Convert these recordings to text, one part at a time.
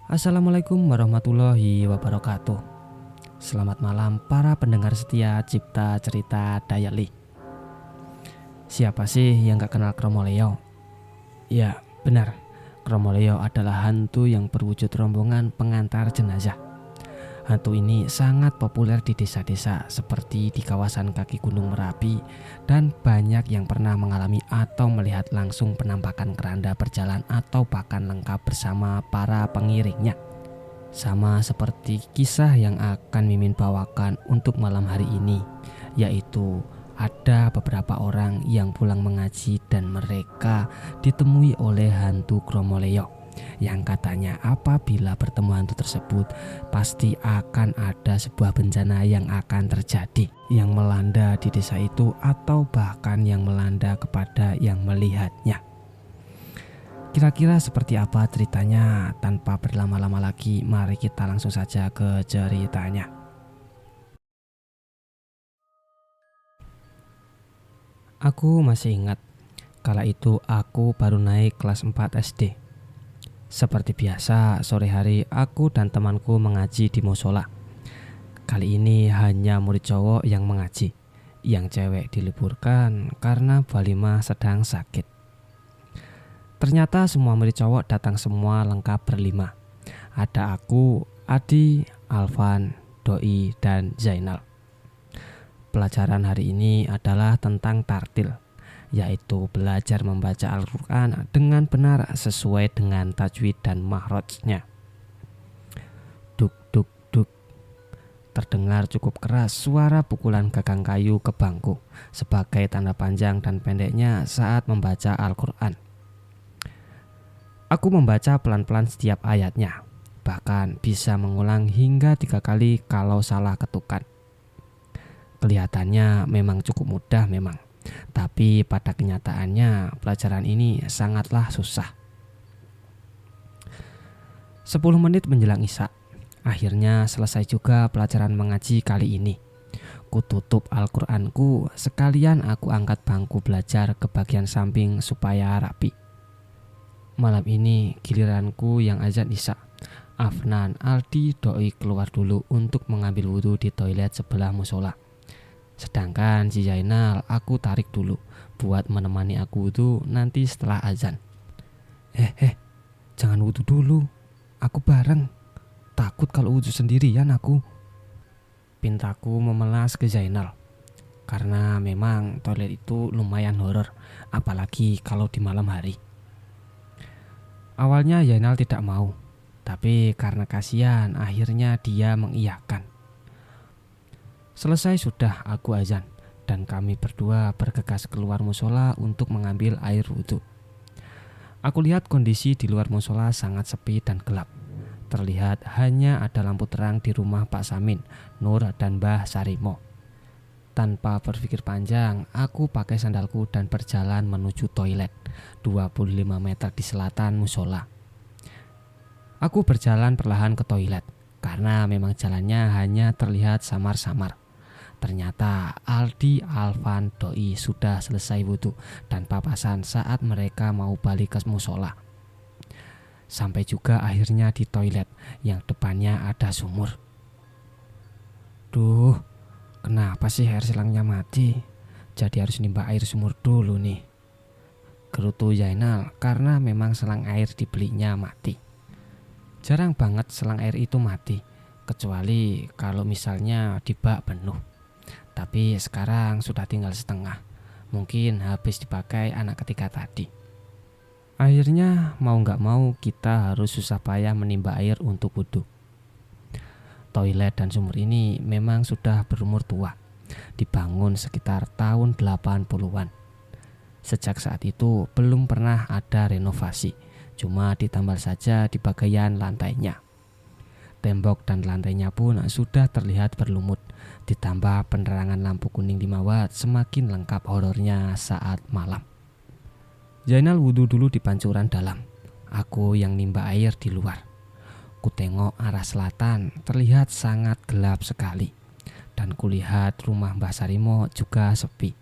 Assalamualaikum warahmatullahi wabarakatuh. Selamat malam para pendengar setia Cipta Cerita Dayali. Siapa sih yang gak kenal Kromoleo? Ya benar, Kromoleo adalah hantu yang berwujud rombongan pengantar jenazah. Hantu ini sangat populer di desa-desa seperti di kawasan kaki Gunung Merapi, dan banyak yang pernah mengalami atau melihat langsung penampakan keranda berjalan atau bahkan lengkap bersama para pengiringnya. Sama seperti kisah yang akan Mimin bawakan untuk malam hari ini, yaitu ada beberapa orang yang pulang mengaji dan mereka ditemui oleh hantu Kromoleo, yang katanya apabila bertemu hantu tersebut pasti akan ada sebuah bencana yang akan terjadi, yang melanda di desa itu atau bahkan yang melanda kepada yang melihatnya. Kira-kira seperti apa ceritanya? Tanpa berlama-lama lagi, mari kita langsung saja ke ceritanya. Aku masih ingat, kala itu aku baru naik kelas 4 SD. Seperti biasa, sore hari aku dan temanku mengaji di musola. Kali ini hanya murid cowok yang mengaji, yang cewek diliburkan karena Balimah sedang sakit. Ternyata semua murid cowok datang semua lengkap berlima. Ada aku, Adi, Alvan, Doi, dan Zainal. Pelajaran hari ini adalah tentang tartil, yaitu belajar membaca Al-Quran dengan benar sesuai dengan tajwid dan mahrojnya. Duk duk duk. Terdengar cukup keras suara pukulan gagang kayu ke bangku sebagai tanda panjang dan pendeknya saat membaca Al-Quran. Aku membaca pelan-pelan setiap ayatnya, bahkan bisa mengulang hingga 3 kali kalau salah ketukan. Kelihatannya memang cukup mudah memang, tapi pada kenyataannya pelajaran ini sangatlah susah. 10 menit menjelang isya, akhirnya selesai juga pelajaran mengaji kali ini. Kututup Al-Quranku, sekalian aku angkat bangku belajar ke bagian samping supaya rapi. Malam ini giliranku yang azan isya. Afnan, Aldi, Doi keluar dulu untuk mengambil wudhu di toilet sebelah musola. Sedangkan si Zainal aku tarik dulu buat menemani aku wudhu nanti setelah azan. Jangan wudhu dulu, aku bareng. Takut kalau wudhu sendirian aku. Pintaku memelas ke Zainal, karena memang toilet itu lumayan horor, apalagi kalau di malam hari. Awalnya Zainal tidak mau, tapi karena kasihan akhirnya dia mengiyakan. Selesai sudah aku azan dan kami berdua bergegas keluar musola untuk mengambil air wudhu. Aku lihat kondisi di luar musola sangat sepi dan gelap. Terlihat hanya ada lampu terang di rumah Pak Samin, Nur, dan Mbah Sarimo. Tanpa berpikir panjang, aku pakai sandalku dan berjalan menuju toilet 25 meter di selatan musola. Aku berjalan perlahan ke toilet karena memang jalannya hanya terlihat samar-samar. Ternyata Aldi, Alvan, Doi sudah selesai wudhu dan papasan saat mereka mau balik ke musola. Sampai juga akhirnya di toilet yang depannya ada sumur. Duh, kenapa sih air selangnya mati? Jadi harus nimba air sumur dulu nih, gerutu Zainal, karena memang selang air dibelinya mati. Jarang banget selang air itu mati, kecuali kalau misalnya di bak penuh. Tapi sekarang sudah tinggal setengah, mungkin habis dipakai anak ketiga tadi. Akhirnya mau gak mau kita harus susah payah menimba air untuk wudhu. Toilet dan sumur ini memang sudah berumur tua, dibangun sekitar tahun 80-an. Sejak saat itu belum pernah ada renovasi, cuma ditambal saja di bagian lantainya. Tembok dan lantainya pun sudah terlihat berlumut, ditambah penerangan lampu kuning 5 watt semakin lengkap horornya saat malam. Zainal wudhu dulu di pancuran dalam, aku yang nimba air di luar. Ku tengok arah selatan, terlihat sangat gelap sekali, dan kulihat rumah Mbah Sarimo juga sepi.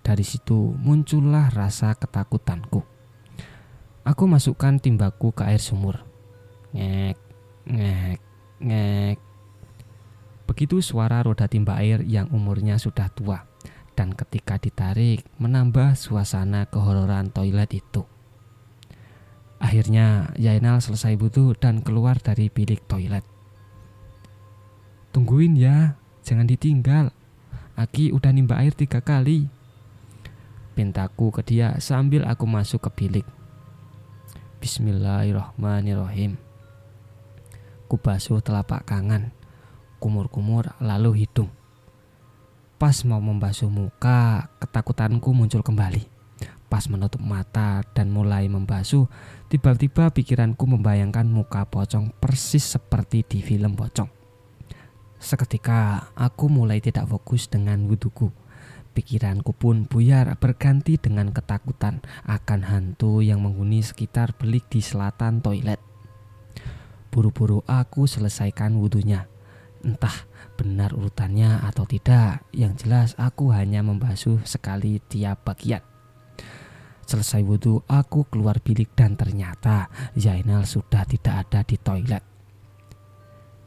Dari situ muncullah rasa ketakutanku. Aku masukkan timbaku ke air sumur. Ngek, Begitu suara roda timba air yang umurnya sudah tua, dan ketika ditarik menambah suasana kehororan toilet itu. Akhirnya Zainal selesai wudhu dan keluar dari bilik toilet. "Tungguin ya, jangan ditinggal. Aki udah nimba air 3 kali. Pintaku ke dia sambil aku masuk ke bilik. Bismillahirrahmanirrahim. Ku basuh telapak tangan, kumur-kumur lalu hidung. Pas mau membasuh muka, ketakutanku muncul kembali. Pas menutup mata dan mulai membasuh, tiba-tiba pikiranku membayangkan muka pocong persis seperti di film pocong. Seketika aku mulai tidak fokus dengan wudhuku. Pikiranku pun buyar berganti dengan ketakutan akan hantu yang menghuni sekitar bilik di selatan toilet. Buru-buru aku selesaikan wudhunya. Entah benar urutannya atau tidak, yang jelas aku hanya membasuh sekali tiap bagian. Selesai wudhu, aku keluar bilik dan ternyata Zainal sudah tidak ada di toilet.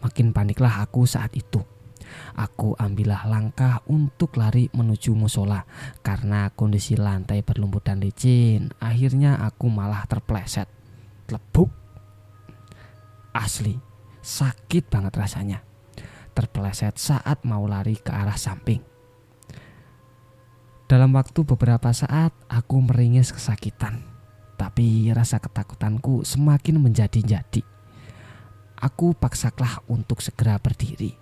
Makin paniklah aku saat itu. Aku ambillah langkah untuk lari menuju musola. Karena kondisi lantai berlumpur dan licin, akhirnya aku malah terpleset. Lebuk. Asli, sakit banget rasanya. Terpeleset saat mau lari ke arah samping. Dalam waktu beberapa saat aku meringis kesakitan. Tapi rasa ketakutanku semakin menjadi-jadi. Aku paksalah untuk segera berdiri.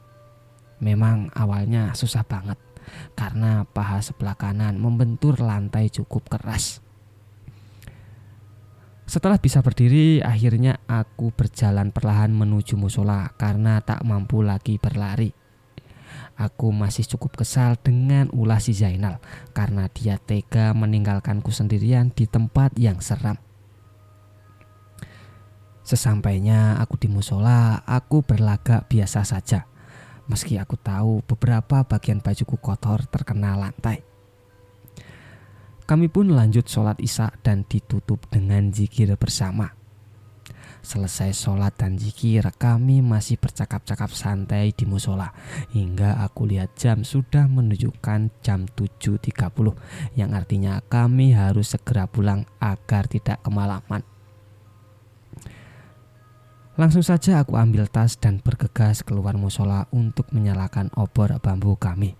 Memang awalnya susah banget karena paha sebelah kanan membentur lantai cukup keras. Setelah bisa berdiri, akhirnya aku berjalan perlahan menuju musola karena tak mampu lagi berlari. Aku masih cukup kesal dengan ulah si Zainal karena dia tega meninggalkanku sendirian di tempat yang seram. Sesampainya aku di musola, aku berlagak biasa saja. Meski aku tahu beberapa bagian bajuku kotor terkena lantai. Kami pun lanjut sholat isya dan ditutup dengan zikir bersama. Selesai sholat dan zikir, kami masih bercakap-cakap santai di musola hingga aku lihat jam sudah menunjukkan jam 7.30, yang artinya kami harus segera pulang agar tidak kemalaman. Langsung saja aku ambil tas dan bergegas keluar musola untuk menyalakan obor bambu kami.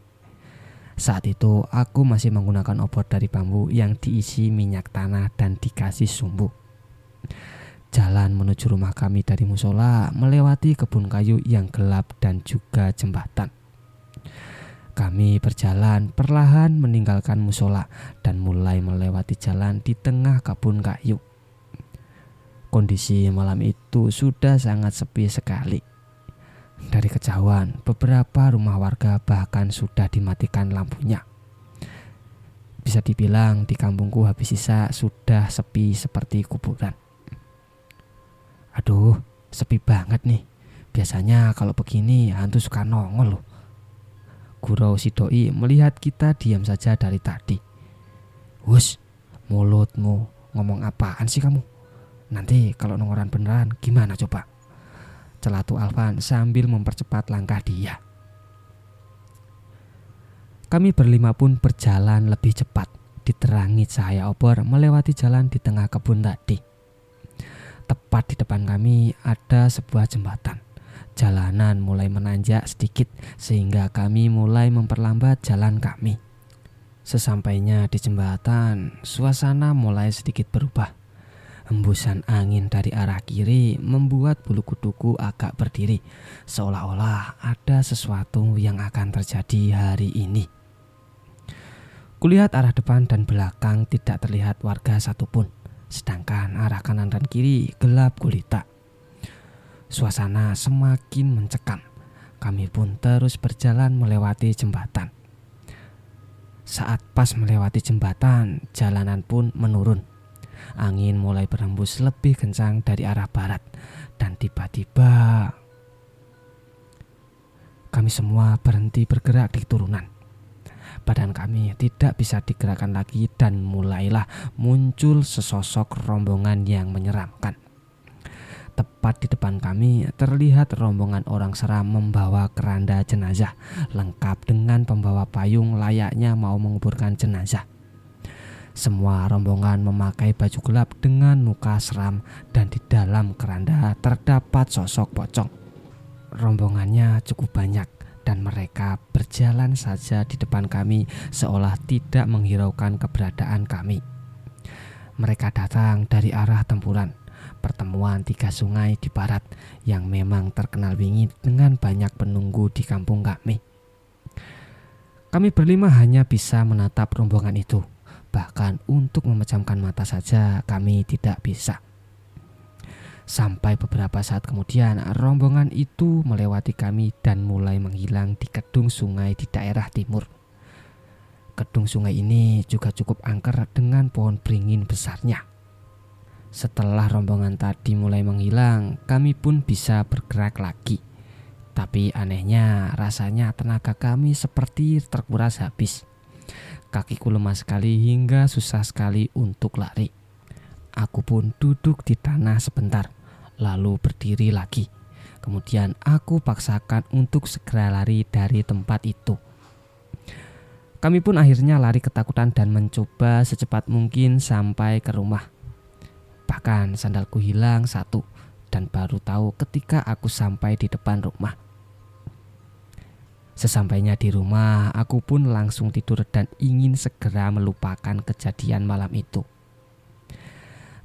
Saat itu aku masih menggunakan obor dari bambu yang diisi minyak tanah dan dikasih sumbu. Jalan menuju rumah kami dari musola melewati kebun kayu yang gelap dan juga jembatan. Kami berjalan perlahan meninggalkan musola dan mulai melewati jalan di tengah kebun kayu. Kondisi malam itu sudah sangat sepi sekali. Dari kejauhan, beberapa rumah warga bahkan sudah dimatikan lampunya. Bisa dibilang di kampungku habis sisa sudah sepi seperti kuburan. Aduh, sepi banget nih. Biasanya kalau begini hantu suka nongol loh. Gurau si doi melihat kita diam saja dari tadi. "Wus, mulutmu ngomong apaan sih kamu? Nanti kalau nongoran beneran gimana coba?" Celatu Alvan sambil mempercepat langkah dia. Kami berlima pun berjalan lebih cepat, diterangi cahaya obor melewati jalan di tengah kebun tadi. Tepat di depan kami ada sebuah jembatan. Jalanan mulai menanjak sedikit sehingga kami mulai memperlambat jalan kami. Sesampainya di jembatan, suasana mulai sedikit berubah. Hembusan angin dari arah kiri membuat bulu kuduku agak berdiri, seolah-olah ada sesuatu yang akan terjadi hari ini. Kulihat arah depan dan belakang tidak terlihat warga satupun, sedangkan arah kanan dan kiri gelap gulita. Suasana semakin mencekam. Kami pun terus berjalan melewati jembatan. Saat pas melewati jembatan, jalanan pun menurun. Angin mulai berhembus lebih kencang dari arah barat dan tiba-tiba kami semua berhenti bergerak di turunan. Badan kami tidak bisa digerakkan lagi dan mulailah muncul sesosok rombongan yang menyeramkan. Tepat di depan kami terlihat rombongan orang seram membawa keranda jenazah lengkap dengan pembawa payung layaknya mau menguburkan jenazah. Semua rombongan memakai baju gelap dengan muka seram dan di dalam keranda terdapat sosok pocong. Rombongannya cukup banyak dan mereka berjalan saja di depan kami seolah tidak menghiraukan keberadaan kami. Mereka datang dari arah Tempuran, pertemuan 3 sungai di barat yang memang terkenal bingit dengan banyak penunggu di kampung kami. Kami berlima hanya bisa menatap rombongan itu. Bahkan untuk memejamkan mata saja kami tidak bisa. Sampai beberapa saat kemudian rombongan itu melewati kami dan mulai menghilang di kedung sungai di daerah timur. Kedung sungai ini juga cukup angker dengan pohon beringin besarnya. Setelah rombongan tadi mulai menghilang, kami pun bisa bergerak lagi. Tapi anehnya rasanya tenaga kami seperti terkuras habis. Kakiku lemah sekali hingga susah sekali untuk lari. Aku pun duduk di tanah sebentar, lalu berdiri lagi. Kemudian aku paksakan untuk segera lari dari tempat itu. Kami pun akhirnya lari ketakutan dan mencoba secepat mungkin sampai ke rumah. Bahkan sandalku hilang 1 dan baru tahu ketika aku sampai di depan rumah. Sesampainya di rumah, aku pun langsung tidur dan ingin segera melupakan kejadian malam itu.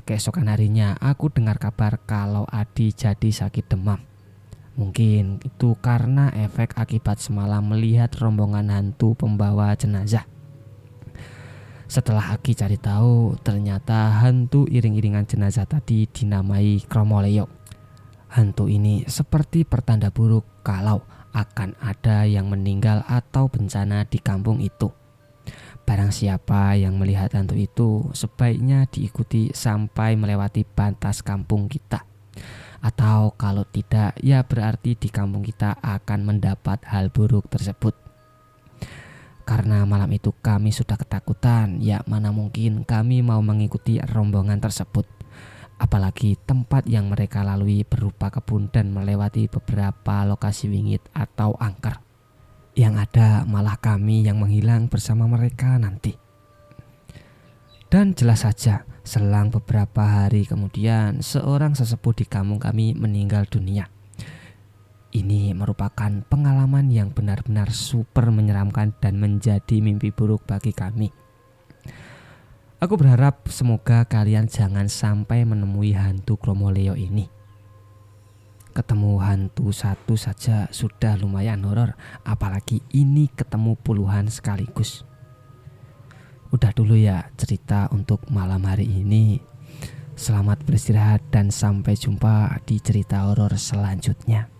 Keesokan harinya aku dengar kabar kalau Adi jadi sakit demam. Mungkin itu karena efek akibat semalam melihat rombongan hantu pembawa jenazah. Setelah Aki cari tahu, ternyata hantu iring-iringan jenazah tadi dinamai Kromoleo. Hantu ini seperti pertanda buruk kalau akan ada yang meninggal atau bencana di kampung itu. Barang siapa yang melihat hantu itu sebaiknya diikuti sampai melewati batas kampung kita. Atau kalau tidak, ya berarti di kampung kita akan mendapat hal buruk tersebut. Karena malam itu kami sudah ketakutan, ya mana mungkin kami mau mengikuti rombongan tersebut. Apalagi tempat yang mereka lalui berupa kebun dan melewati beberapa lokasi wingit atau angker. Yang ada malah kami yang menghilang bersama mereka nanti. Dan jelas saja selang beberapa hari kemudian seorang sesepuh di kampung kami meninggal dunia. Ini merupakan pengalaman yang benar-benar super menyeramkan dan menjadi mimpi buruk bagi kami. Aku berharap semoga kalian jangan sampai menemui hantu Kromoleo ini. Ketemu hantu 1 saja sudah lumayan horor, apalagi ini ketemu puluhan sekaligus. Udah dulu ya cerita untuk malam hari ini. Selamat beristirahat dan sampai jumpa di cerita horor selanjutnya.